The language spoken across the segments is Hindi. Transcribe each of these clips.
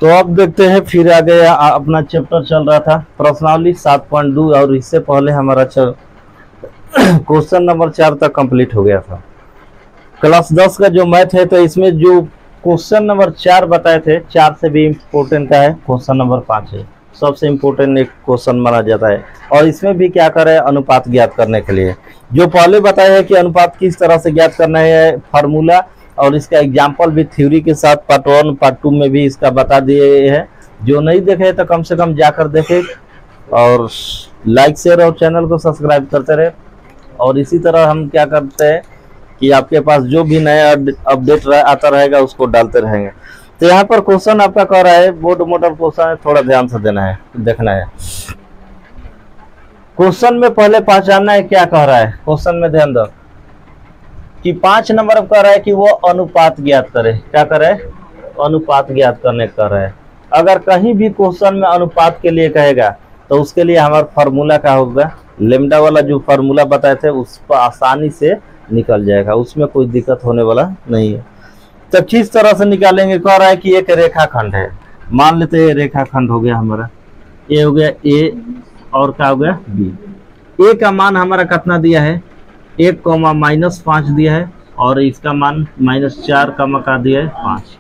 तो अब देखते हैं फिर आगे अपना चैप्टर चल रहा था प्रश्नावली 7.2 और इससे पहले हमारा क्वेश्चन नंबर 4 तक कंप्लीट हो गया था। क्लास 10 का जो मैथ है तो इसमें जो क्वेश्चन नंबर 4 बताए थे 4 से भी इम्पोर्टेंट का है क्वेश्चन नंबर 5 है, सबसे इम्पोर्टेंट एक क्वेश्चन माना जाता है। और इसमें भी क्या कर रहे हैं, अनुपात ज्ञात करने के लिए जो पहले बताया है कि अनुपात किस तरह से ज्ञात करना है फार्मूला, और इसका एग्जाम्पल भी थ्योरी के साथ पार्ट 1 पार्ट 2 में भी इसका बता दिए हैं। जो नहीं देखे तो कम से कम जाकर देखे और लाइक शेयर और चैनल को सब्सक्राइब करते रहे। और इसी तरह हम क्या करते हैं कि आपके पास जो भी नया अपडेट आता रहेगा उसको डालते रहेंगे। तो यहाँ पर क्वेश्चन आपका कह रहा है, बोर्ड मोटर क्वेश्चन है, थोड़ा ध्यान से देना है, देखना है। क्वेश्चन में पहले पहचानना है क्या कह रहा है। क्वेश्चन में ध्यान दो कि 5 नंबर कह रहा है कि वो अनुपात ज्ञात करे। क्या करे, अनुपात ज्ञात करने कह रहा है। अगर कहीं भी क्वेश्चन में अनुपात के लिए कहेगा तो उसके लिए हमारा फार्मूला क्या होगा, लेमडा वाला जो फार्मूला बताए थे उस पर आसानी से निकल जाएगा, उसमें कोई दिक्कत होने वाला नहीं है। तो किस तरह से निकालेंगे, कह रहा है कि एक रेखाखंड है, मान लेते हैं रेखाखंड हो गया हमारा, ए हो गया ए और क्या हो गया बी। ए का मान हमारा कितना दिया है, 1,-5 दिया है और इसका मान -4 का दिया है 5।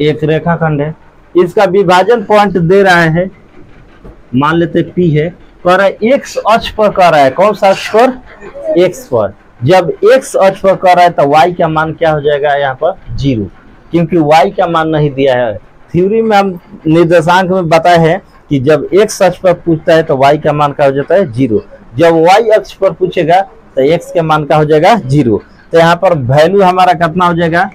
एक रेखाखंड है, इसका विभाजन पॉइंट दे रहा है, मान लेते P है, कह रहा है एक्स अक्ष पर कह रहा है। कौन सा अक्ष पर, एक्स पर। जब एक्स अक्ष पर कह रहा है तो y का मान क्या हो जाएगा यहाँ पर 0, क्योंकि y का मान नहीं दिया है। थ्योरी में हम निर्देशांक में बताए हैं कि जब x अक्ष पर पूछता है तो y का मान क्या हो जाता है 0, जब y अक्ष पर पूछेगा तो x के मान का हो जाएगा 0। तो यहाँ पर वैल्यू हमारा कितना हो जाएगा,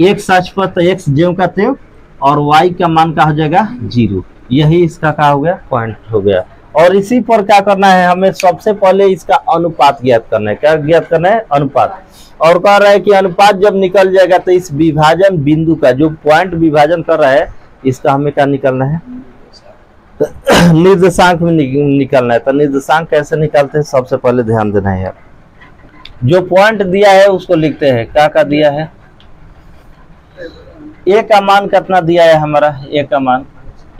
x अक्ष पर तो x ज्यों का त्यों और y का मान का हो जाएगा 0। यही इसका क्या हो गया, पॉइंट हो गया। और इसी पर क्या करना है, हमें सबसे पहले इसका अनुपात ज्ञात करना है। क्या ज्ञात करना है, अनुपात। और कह रहा है कि अनुपात जब निकल जाएगा तो इस विभाजन बिंदु का जो पॉइंट विभाजन कर रहा है इसका हमें क्या निकलना है, निर्देशांक में निकलना है। तो निर्देशांक कैसे निकालते हैं, सबसे पहले ध्यान देना है यार। जो पॉइंट दिया है उसको लिखते हैं, क्या दिया है, ए का मान कितना दिया है हमारा, ए का मान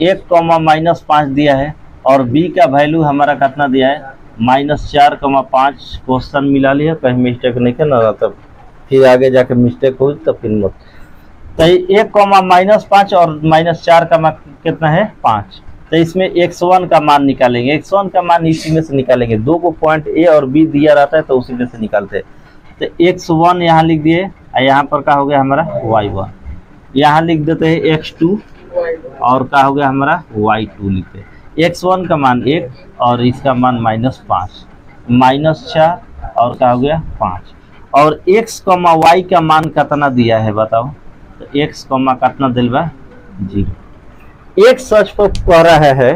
1,-5 दिया है और बी का वैल्यू हमारा कितना दिया है -4,5। क्वेश्चन मिला लिया, कहीं मिस्टेक नहीं करना, तब फिर आगे जाके मिस्टेक हो तो फिर मत। तो 1,-5 और -4 का मान कितना है 5। तो इसमें x1 का मान निकालेंगे, x1 का मान इसी में से निकालेंगे। दो को पॉइंट ए और बी दिया रहता है तो उसी में से निकालते हैं। तो x1 यहाँ लिख दिए और यहाँ पर क्या हो गया हमारा y1, यहाँ लिख देते हैं x2 और क्या हो गया हमारा y2 लिखते हैं। x1 का मान 1 और इसका मान -5, -4 और क्या हो गया 5। और x, y का मान कितना दिया है बताओ, तो x, कितना दिल बा 0। x अक्ष पर कह रहा है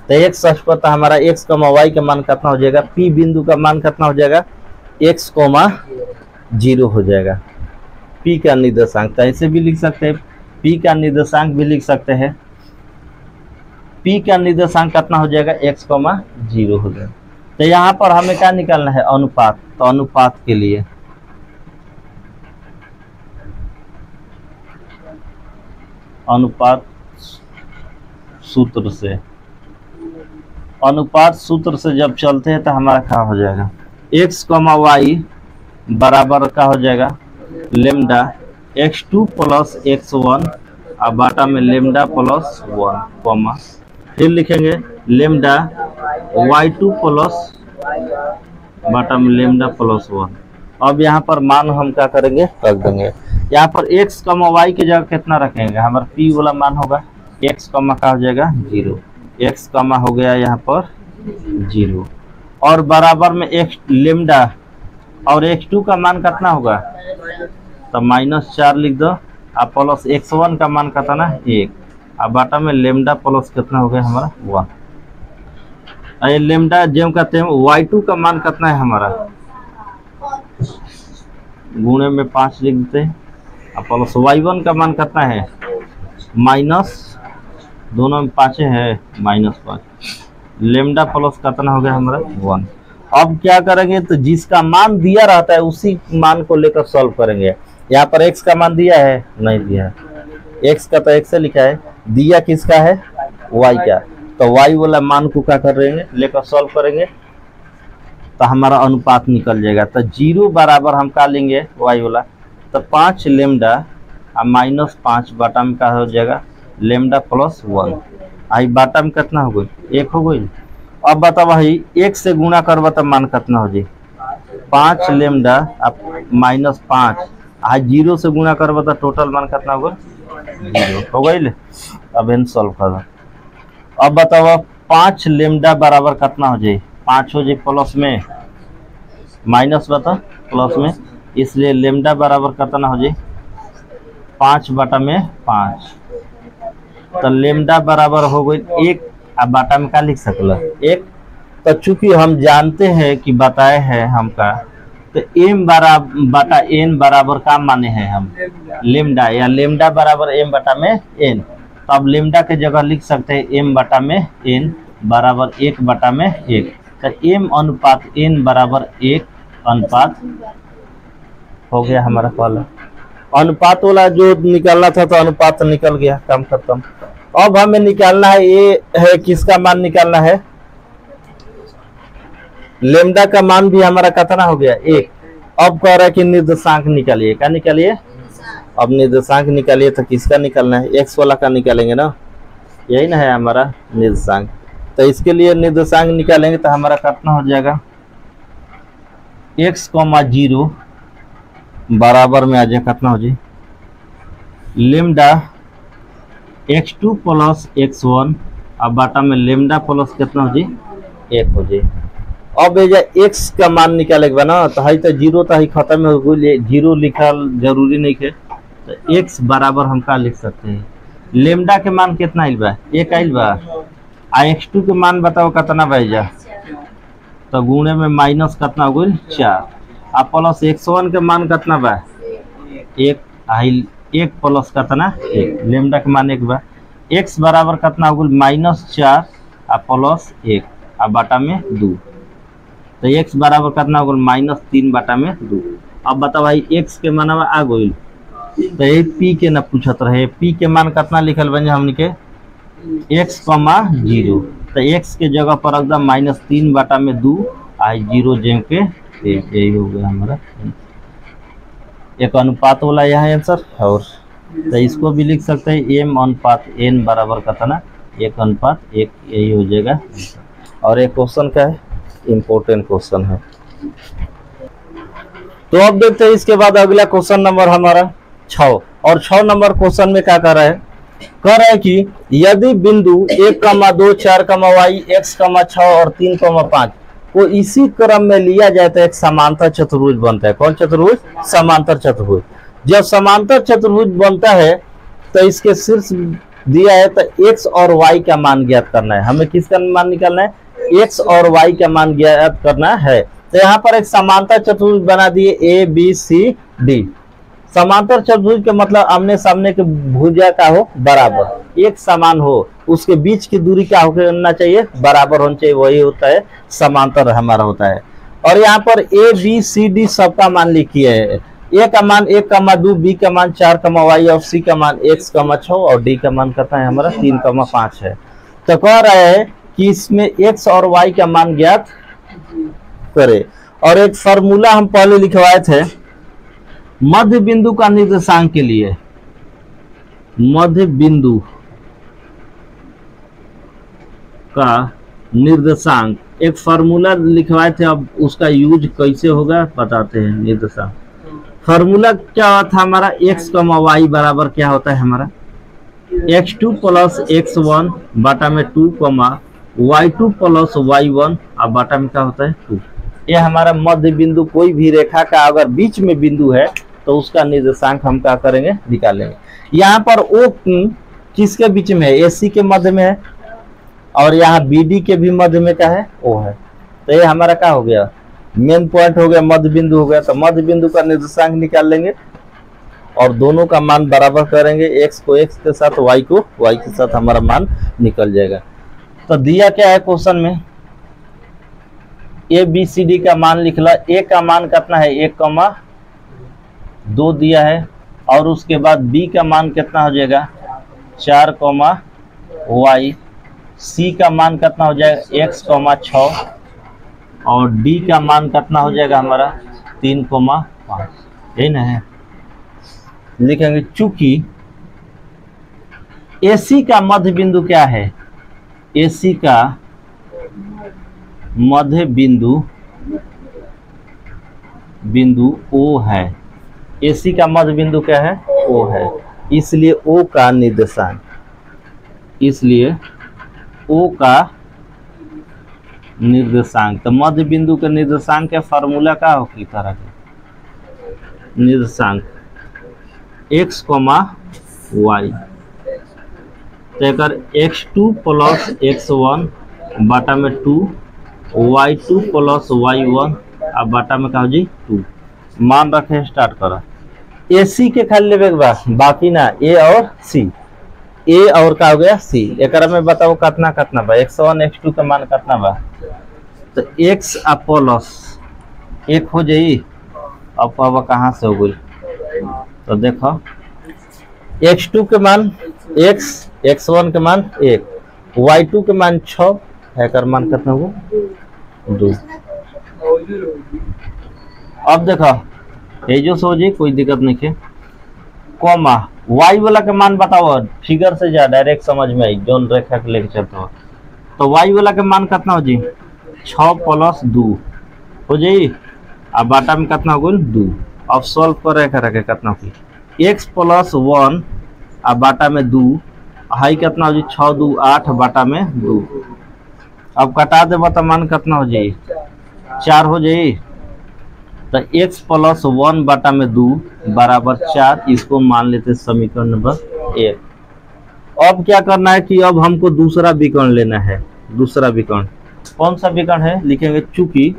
तो x अक्ष पर तो हमारा x, y का मान कितना हो जाएगा, P बिंदु का मान कितना हो जाएगा, x, 0 हो जाएगा। P का निर्देशांक तो ऐसे भी लिख सकते हैं, P का निर्देशांक भी लिख सकते हैं। P का निर्देशांक कितना हो जाएगा, x, 0 हो जाएगा। तो यहाँ पर हमें क्या निकालना है, अनुपात। तो अनुपात के लिए अनुपात सूत्र से, अनुपात सूत्र से जब चलते हैं तो हमारा क्या हो जाएगा, x, y बराबर क्या हो जाएगा लेमडा x2 प्लस x1 और बाटा में लेमडा प्लस 1, फिर लिखेंगे लेमडा y2 प्लस बाटा में लेमडा प्लस 1। अब यहाँ पर मान हम क्या करेंगे, रख देंगे। यहाँ पर x, y की जगह कितना रखेंगे, हमारा p वाला मान होगा x, क्या हो जाएगा 0, x, हो गया यहाँ पर 0 और बराबर में x लेमडा और x2 का मान कितना होगा, तो -4 लिख दो और प्लस x1 का मान कितना 1 और बाटा में लेमडा प्लस कितना हो गया हमारा 1। ये लेमडा जो कहते हैं y2 का मान कितना है हमारा, गुणे में 5 लिख देते हैं और प्लस y1 का मान कितना है माइनस, दोनों में 5 है -5, लेमडा प्लस कितना हो गया हमारा 1। अब क्या करेंगे, तो जिसका मान दिया रहता है उसी मान को लेकर सॉल्व करेंगे। यहाँ पर x का मान दिया है, नहीं दिया है, एक्स का तो एक्स से लिखा है, दिया किसका है, वाई का। तो वाई वाला मान को क्या कर रहे हैं, लेकर सॉल्व करेंगे तो हमारा अनुपात निकल जाएगा। तो 0 बराबर हम क्या लेंगे, वाई वाला, तो 5 लेमडा माइनस 5 बाटा में क्या हो जाएगा, लेमडा प्लस 1। आई बाटा में कितना हो गई, 1 हो गई। अब बताओ भाई 1 से गुणा करवा तो मान कितना हो जाए, 5 लेमडा माइनस 5। आज 0 से गुणा करवा तो टोटल मान कितना होगा, 0 हो गई। अब इन सॉल्व कर दो। अब बताओ 5 लेमडा बराबर कितना हो जाए, 5 हो जाए प्लस में माइनस बता प्लस में, इसलिए लेमडा बराबर कितना हो जाए, 5 बटा में 5। तो लेमडा बराबर हो गई 1। अब बाटा में क्या लिख सकला, 1। तो चूंकि हम जानते हैं कि बताए हैं हमका, तो एम बटा एन बराबर का माने हैं हम, लेमडा, या लेमडा बराबर एम बटा में एन। तो अब लेमडा के जगह लिख सकते हैं एम बटा में एन बराबर 1 बटा में 1। तो एम अनुपात एन बराबर 1 अनुपात हो गया हमारा पहला। अनुपात वाला जो निकालना था तो अनुपात निकल गया, काम खत्म। अब हमें निकालना है, ये है किसका मान निकालना है, लेमडा का मान भी हमारा कितना हो गया, 1। अब कह रहा है कि निर्देशांक निकालिए, क्या निकालिए, अब निर्देशांक निकालिए। तो किसका निकालना है, एक्स वाला का निकालेंगे ना, यही ना है हमारा निर्देशांक। तो इसके लिए निर्देशांक निकालेंगे तो हमारा कितना हो जाएगा, x, 0 बराबर में आ जाए कितना हो जाए, लेमडा x2 प्लस x1। अब बाटा में लेमडा प्लस कितना हो जाए, 1 हो जाए। अब x का मान निकाले के ना, तो है तो 0 तो है खत्म हो गई, 0 लिखल जरूरी नहीं है। तो x बराबर हम क्या लिख सकते हैं, लेमडा के मान कितना आइल बा, 1 आइल बा। आ x2 के मान बताओ कितना बा, तो गुणे में माइनस कितना हो गई, 4। आ प्लस x1 के मान कितना बा, 1 आइल, 1 प्लस कितना 1, लेमडा के मान 1 बा। x बराबर कितना हो गई, -4 आ प्लस 1 आ बाटा में 2। तो x बराबर कितना हो गई, -3 बाटा में 2। अब बताओ भाई x के मान आ गई, तो ये p के ना पूछत रहे, p के मान कितना लिखल बन हमने के, x, 0। तो x के जगह पर एकदम -3 बाटा में 2 आई 0 जेम के, यही हो गया हमारा एक अनुपात वाला यहाँ आंसर। और तो इसको भी लिख सकते हैं m अनुपात n बराबर कितना, 1 अनुपात 1, यही हो जाएगा। और एक क्वेश्चन क्या है, इम्पोर्टेंट क्वेश्चन है। तो अब देखते हैं इसके बाद अगला क्वेश्चन नंबर हमारा 6। और 6 नंबर क्वेश्चन में क्या कर रहा है, कह रहा है कि यदि बिंदु 1, 2, 4, y, x, 6 और 3, 5 को इसी क्रम में लिया जाए तो एक समांतर चतुर्भुज बनता है। कौन चतुर्भुज, समांतर चतुर्भुज। जब समांतर चतुर्भुज बनता है तो इसके शीर्ष दिया है, तो x और y का मान ज्ञात करना है। हमें किसका मान निकालना है, x और y का मान ज्ञात करना है। तो यहाँ पर एक समांतर चतुर्भुज बना दिए a b c d। समांतर चतुर्भुज का मतलब आमने सामने के भुजा का हो बराबर, एक समान हो, उसके बीच की दूरी क्या होना चाहिए, बराबर होना चाहिए, वही होता है समांतर हमारा होता है। और यहाँ पर a b c d सबका मान लिखिए है, a का मान 1, 2, b का मान 4, y और c का मान x, 6 और d का मान कितना है हमारा 3, 5 है। तो कह रहा है कि इसमें x और y का मान ज्ञात करे। और एक फॉर्मूला हम पहले लिखवाए थे मध्य बिंदु का निर्देशांक के लिए, मध्य बिंदु का निर्देशांक एक फॉर्मूला लिखवाए थे। अब उसका यूज कैसे होगा बताते हैं। निर्देशांक फॉर्मूला क्या था हमारा, x, y बराबर क्या होता है हमारा, x2 प्लस x1 बाटा में 2, y2 प्लस y1 और बाटा में क्या होता है 2। ये हमारा मध्य बिंदु, कोई भी रेखा का अगर बीच में बिंदु है तो उसका निर्देशांक हम क्या करेंगे, निकालेंगे। यहाँ पर O किसके बीच में है, AC के मध्य में है, और यहाँ BD के भी मध्य में क्या है, O है। तो ये हमारा क्या हो गया, मेन पॉइंट हो गया, मध्य बिंदु हो गया। तो मध्य बिंदु का निर्देशांक निकाल लेंगे और दोनों का मान बराबर करेंगे, x को x के साथ, y को y के साथ, हमारा मान निकल जाएगा। तो दिया क्या है क्वेश्चन में, a b c d का मान लिखला। a का मान कितना है, 1, 2 दिया है, और उसके बाद बी का मान कितना हो जाएगा 4, सी का मान कितना हो जाएगा x, 6 और डी का मान कितना हो जाएगा हमारा 3, 5। यही ना है। लिखेंगे चूंकि AC का मध्य बिंदु क्या है, AC का मध्य बिंदु O है। AC का मध्य बिंदु क्या है, O है, इसलिए O का निर्देशांक, तो मध्य बिंदु के निर्देशांक के फार्मूला का हो की तरह के निर्देशांक x, y, तो एक x2 प्लस x1 बाटा में 2, y2 प्लस y1 अब बाटा में कहा जी 2। मान रखे स्टार्ट करो। AC के खाली लेवे के बा, बाकी ना A और C, A और का हो गया C। एक में बताओ कितना कितना बा, x1 x2 का मान कितना बा, तो x प्लस 1 हो जाई। अब पावा कहाँ से हो गई, तो देखो x2 के मान x, x1 के मान 1, y2 के मान 6, है मान कितना होगा 2। अब देखो ये जो सोची कोई दिक्कत नहीं है, कॉमा y वाला के मान बताओ, फिगर से जा डायरेक्ट समझ में आई, जोन रेखा के लेके चलते हो। तो y वाला के मान कितना हो जी 6 प्लस 2 हो जाई, अब बाटा में कितना हो गई 2। अब सॉल्व कर रेखा रखे कितना हो x प्लस 1 अब बाटा में 2, हाई कितना हो जी 6 2 8 बाटा में 2। अब कटा दे तो मान कितना हो जाई 4 हो जाई, तो x प्लस 1 बाटा में 2 बराबर 4, इसको मान लेते समीकरण नंबर 1। अब क्या करना है कि अब हमको दूसरा विकर्ण लेना है। दूसरा विकर्ण कौन सा विकर्ण है, लिखेंगे चूंकि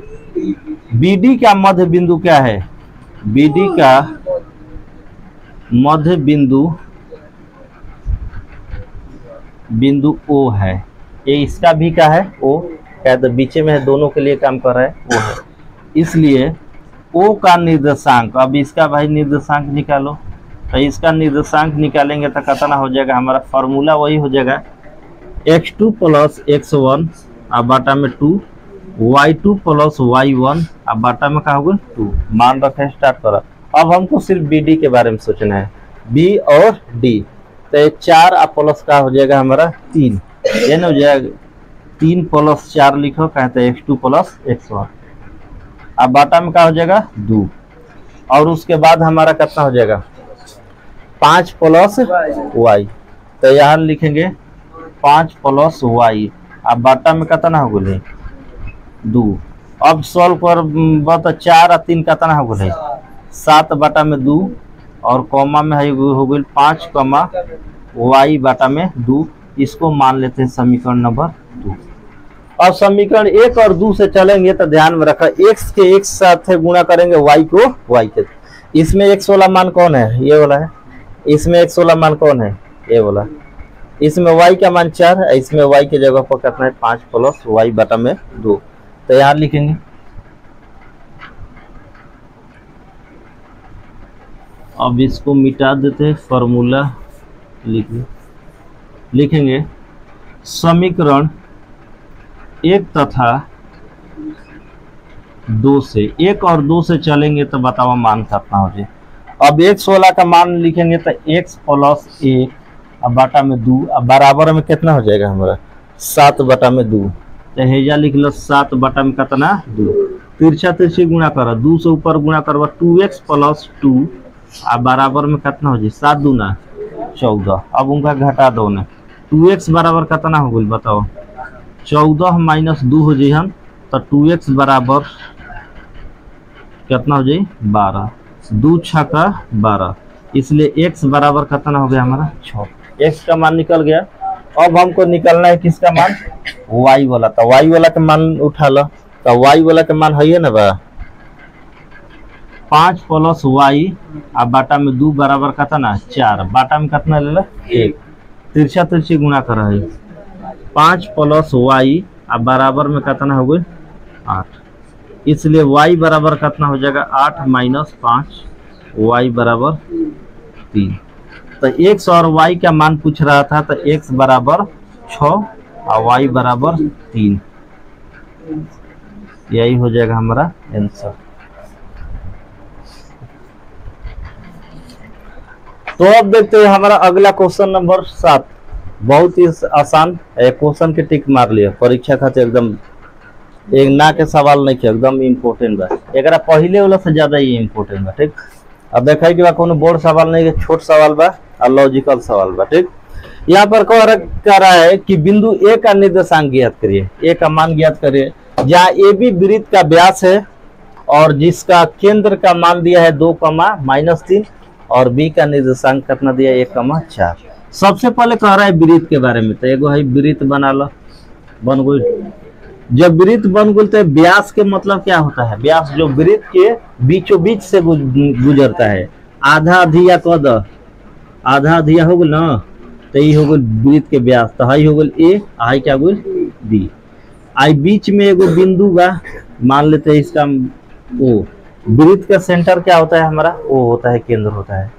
BD का मध्य बिंदु क्या है, BD का मध्य बिंदु O है, ये इसका भी का है O क्या, तो बीच में है, दोनों के लिए काम कर रहा है O है, इसलिए O का निर्देशांक, अब इसका भाई निर्देशांक निकालो। तो इसका निर्देशांक निकालेंगे तो कितना हो जाएगा, हमारा फार्मूला वही हो जाएगा x2 प्लस x1 अब बाटा में 2, y2 प्लस y1 अब बाटा में क्या होगा 2। मान रखे स्टार्ट करो। अब हमको सिर्फ BD के बारे में सोचना है, B और D। तो 4 अब प्लस का हो जाएगा हमारा 3, ये ना हो जाएगा 3 प्लस 4 लिखो, कहते हैं x2 प्लस x1 अब बाटा में क्या हो जाएगा 2। और उसके बाद हमारा कितना हो जाएगा 5 प्लस y, तो यहाँ लिखेंगे 5 प्लस y अब बाटा में कितना हो गए 2। अब सॉल्व कर तो 4 और 3 कितना हो गए 7 बाटा में 2 और कॉमा में हो गई 5, y बाटा में 2, इसको मान लेते हैं समीकरण नंबर 2। अब समीकरण 1 और 2 से चलेंगे तो ध्यान में रखा x के x साथ गुणा करेंगे y को y के। इसमें x वाला मान कौन है, ये वाला है, इसमें x वाला मान कौन है, ये वाला, इसमें y का मान 4 है, इसमें y के जगह पर कितना है 5 प्लस y बटा में 2। तो यहाँ लिखेंगे अब इसको मिटा देते हैं, फॉर्मूला लिखेंगे समीकरण 1 तथा 2 से, 1 और 2 से चलेंगे तो बताओ मान कितना हो जाए। अब x वाला का मान लिखेंगे तो x प्लस 1 अब बाटा में 2 अब बराबर में कितना हो जाएगा हमारा 7 बटा में 2। तो हेजा लिख लो 7 बटा में कितना 2, तिरछा तिरछी गुणा करो, 2 से ऊपर गुणा करो 2x प्लस 2 अब बराबर में कितना हो जाए 7 दूना 14। अब उनका घटा दो ना, 2x बराबर कितना हो गई बताओ 14 माइनस 2 हो जाए, तो 2x बराबर कितना हो जाए 12, 2 छक्का 12, इसलिए x बराबर कितना हो गया हमारा 6। x का मान निकल गया। अब हमको निकलना है किसका मान, y वाला। तो y वाला का मान उठा लो, तो y वाला का मान है ना बा 5 प्लस y अब बाटा में 2 बराबर कितना 4, बाटा में कितना ले लो 1, तिरछा तिरछी गुणा कर रहा है 5 प्लस y अब बराबर में कितना हो गई 8, इसलिए y बराबर कितना हो जाएगा 8 माइनस 5, y बराबर 3। तो x और y का मान पूछ रहा था, तो x बराबर 6 और y बराबर 3। यही हो जाएगा हमारा आंसर। तो अब देखते हैं हमारा अगला क्वेश्चन नंबर 7। बहुत ही आसान है, क्वेश्चन के टिक मार लिया, परीक्षा खातिर एकदम एक ना के सवाल नहीं किया, एकदम इम्पोर्टेंट बा। एक पहले वाला से ज्यादा ही इम्पोर्टेंट बा। ठीक, अब देखा कि कोनो बोर्ड सवाल नहीं, छोट सवाल बा और लॉजिकल सवाल बा। ठीक, यहाँ पर कह रहा है कि बिंदु ए का निर्देशांक ज्ञात करिए, ए का मान ज्ञात करिए, जहाँ ए बी वृत्त का व्यास है और जिसका केंद्र का मान दिया है 2, और बी का निर्देशांक कितना दिया है 1, 4। सबसे पहले कह रहा है वृत्त के बारे में, तो एगो है वृत्त बना लो, बन गई। जब वृत्त बन गई तो व्यास के मतलब क्या होता है? व्यास जो वृत्त के बीचों बीच से गुजरता है, आधा अधिया कद, आधा अधिया हो गल ना, तो ये हो गल वृत्त के व्यास। तो हाई हो गल ए, हाई क्या हो गल बी। आई बीच में एगो बिंदु बा, मान लेते हैं इसका ओ। वृत्त का सेंटर क्या होता है हमारा? ओ होता है, केंद्र होता है।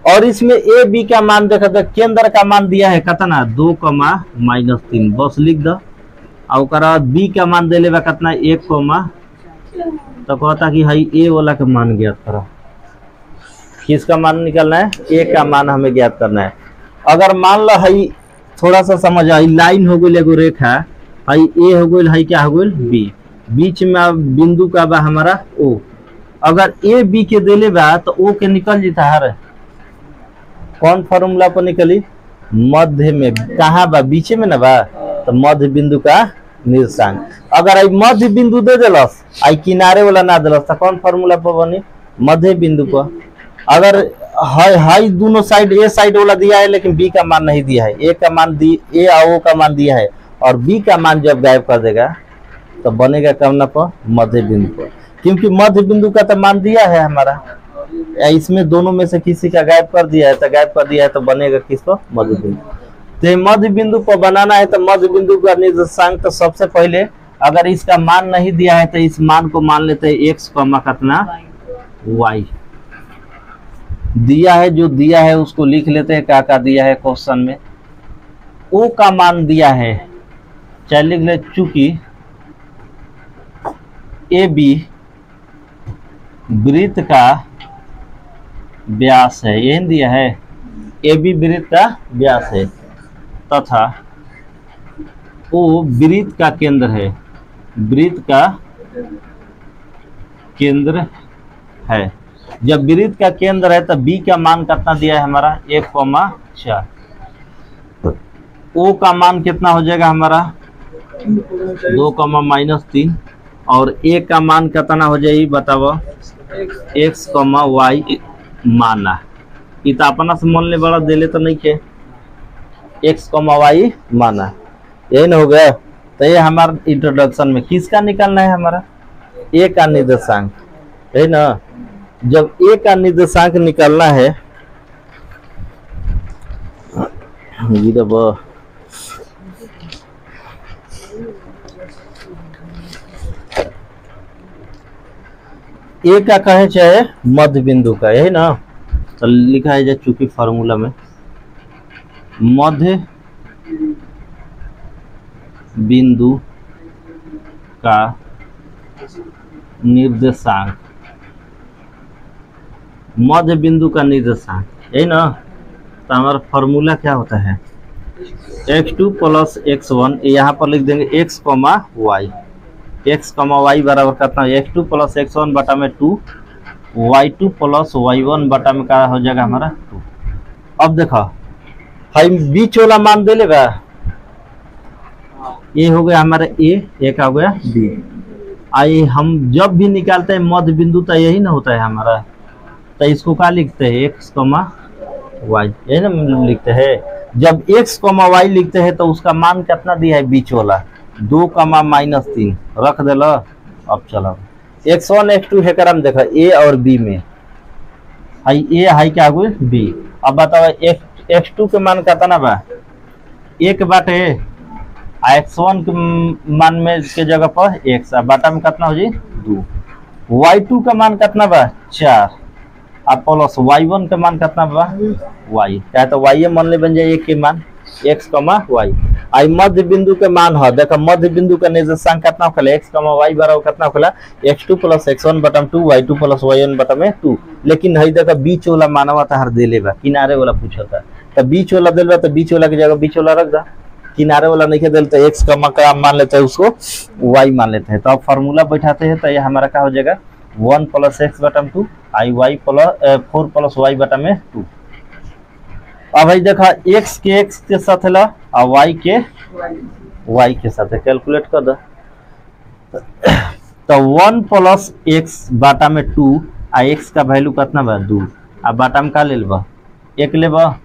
और इसमें ए बी का मान देखा था, केंद्र का मान दिया है कितना 2, बस लिख दो। और बी का मान दे ले कितना 1, तो कहता कि हाई ए वाला का मान ज्ञात करो। किसका मान निकालना है? ए का मान हमें ज्ञात करना है। अगर मान लो हाई थोड़ा सा समझ आई, लाइन हो गई एगो रेखा, हाई ए हो गई, हाई क्या हो गई बी, बीच में बिंदु का बा हमारा ओ। अगर ए बी के देले बा तो ओ के निकल जीता है, कौन फॉर्मूला पर निकली? मध्य में। कहाँ बा? बीच में ना बा, तो मध्य बिंदु का निर्देशांक। अगर आई मध्य बिंदु दे दिलस, आई किनारे वाला ना दिलस, तो कौन फॉर्मूला पर बनी? मध्य बिंदु पर। अगर हाई दोनों साइड, ए साइड वाला दिया है लेकिन बी का मान नहीं दिया है, ए का मान ए और ओ का मान दिया है, और बी का मान जब गायब कर देगा तो बनेगा कमना पर मध्य बिंदु पर, क्योंकि मध्य बिंदु का तो मान दिया है हमारा। इसमें दोनों में से किसी का गायब कर दिया है, तो गायब कर दिया है तो बनेगा किस पर? मध्य बिंदु। तो मध्य बिंदु पर बनाना है, तो मध्य बिंदु का निर्देशांक तो सबसे पहले अगर इसका मान नहीं दिया है तो इस मान को मान लेते हैं x, कितना y दिया है। जो दिया है उसको लिख लेते हैं, क्या दिया है क्वेश्चन में। o का मान दिया है, चाहे लिख ले, चूंकि ए बी वृत्त का व्यास है, यही दिया है, ए बी वृत्त का व्यास है, तथा ओ वृत्त का केंद्र है, वृत्त का केंद्र है। जब वृत्त का केंद्र है तो बी का मान कितना दिया है हमारा 1, 4। ओ का मान कितना हो जाएगा हमारा 2, और ए का मान कितना हो जाएगी बताओ x, y माना। ये तो अपना से मन ले बड़ा देले तो नहीं के, x, y माना, यही ना हो गया। तो ये हमारा इंट्रोडक्शन में किसका निकालना है हमारा? ए का निर्देशांक है ना। जब ए का निर्देशांक निकालना है, ए का कहे चाहे मध्य बिंदु का, यही ना, तो लिखा है चूंकि फार्मूला में मध्य बिंदु का निर्देशांक, मध्य बिंदु का निर्देशांक, यही ना। तो हमारा फार्मूला क्या होता है x2 + x1, यहाँ पर लिख देंगे x, y, x, y बराबर कितना x2 + x1 बटा में 2, y2 + y1 बटा में क्या हो जाएगा हमारा 2। अब देखो हम बीच वाला मान दे लेगा, ये हो गया हमारा ए का हो गया बी। आई हम जब भी निकालते हैं मध्य बिंदु तो यही ना होता है हमारा, तो इसको क्या लिखते हैं x, y, यही ना लिखते हैं। जब x, y लिखते हैं तो उसका मान कितना दिया है बीच वाला 2, -3 रख दे लो। अब चलो x1 x2 है करम देखा ए और बी में, हाई ए हाई क्या हुई बी। अब बताओ x2 के मान कितना बा 1 बाटे, x1 के मान में के जगह पर x, बाटा में कितना हो जी 2। y2 का मान कितना बा 4, अब प्लस y1 के मान कितना बा y, चाहे तो y मान ले बन जाए एक के मान x, y। आई मध्य बिंदु के मान है, देखो मध्य बिंदु का निर्देशांक कितना होखेला x, y बराबर कितना होखेला x2 + x1 बटा 2 y2 + y1 बटा 2। लेकिन हई देखो बीच वाला मानवा त हर देले बा, किनारे वाला पूछता तो बीच वाला देल बा, तो बीच वाला की जगह बीच वाला रख दा, किनारे वाला नहीं देल तो x का मान लेते हैं, उसको y मान लेते हैं। तो अब फार्मूला बैठाते हैं, तो ये हमारा क्या हो जाएगा 1 + x बटा 2 आई y 4 + y बटा 2। अब भाई देखा x के साथ ला और y के साथ कैलकुलेट कर दो, तो 1 + x बटा 2 आ x का वैल्यू कितना बा 2, अब बटा में का ले लेबा 1 लेबा।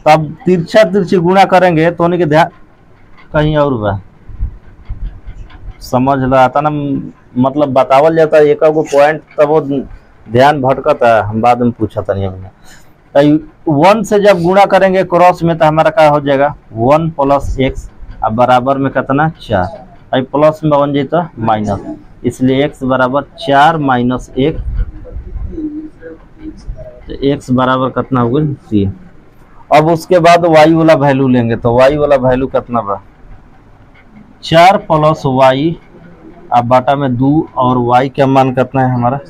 तब तिरछी गुणा करेंगे तो उन्हीं के ध्यान कहीं और बा, समझ ला आता ना, मतलब बतावल जाता है एक पॉइंट, तब वो ध्यान भटकता है, हम बाद में पूछा था नहीं हमने। 1 से जब गुणा करेंगे क्रॉस में तो हमारा क्या हो जाएगा 1 + x, अब बराबर में कितना 4, आई प्लस में बन जाए तो माइनस, इसलिए x बराबर 4 - 1, तो x बराबर कितना हो गया 3। अब उसके बाद y वाला वैल्यू लेंगे, तो y वाला वैल्यू कितना बा 4 + y अब बाटा में 2, और y का मान कितना है हमारा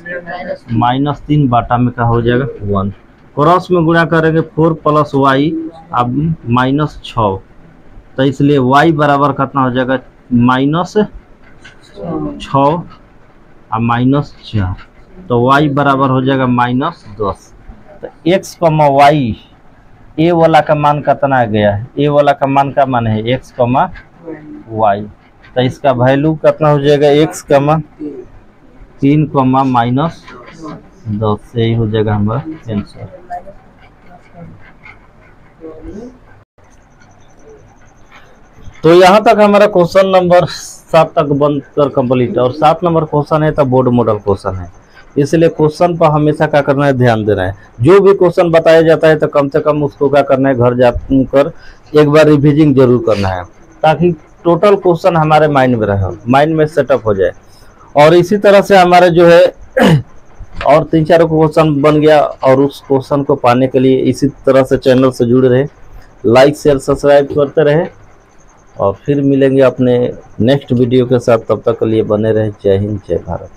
-3, बाटा में क्या हो जाएगा 1। क्रॉस में गुणा करेंगे 4 + y अब -6, तो इसलिए y बराबर कितना हो जाएगा -6 और -4, तो y बराबर हो जाएगा -10। तो x, y ए वाला का मान कितना आ गया है, ए वाला का मान का मान है x, y, तो इसका वैल्यू कितना हो जाएगा x, 3, -10, यही हो जाएगा हमारा आंसर। तो यहाँ तक हमारा क्वेश्चन नंबर 7 तक बनकर कंप्लीट है, और 7 नंबर क्वेश्चन है तो बोर्ड मॉडल क्वेश्चन है, इसलिए क्वेश्चन पर हमेशा क्या करना है ध्यान देना है। जो भी क्वेश्चन बताया जाता है तो कम से कम उसको क्या करना है घर जाकर एक बार रिविजन जरूर करना है, ताकि टोटल क्वेश्चन हमारे माइंड में रहे, माइंड में सेटअप हो जाए। और इसी तरह से हमारे जो है और 3-4 क्वेश्चन बन गया, और उस क्वेश्चन को पाने के लिए इसी तरह से चैनल से जुड़े रहे, लाइक शेयर सब्सक्राइब करते रहे, और फिर मिलेंगे अपने नेक्स्ट वीडियो के साथ। तब तक के लिए बने रहे। जय हिंद, जय भारत।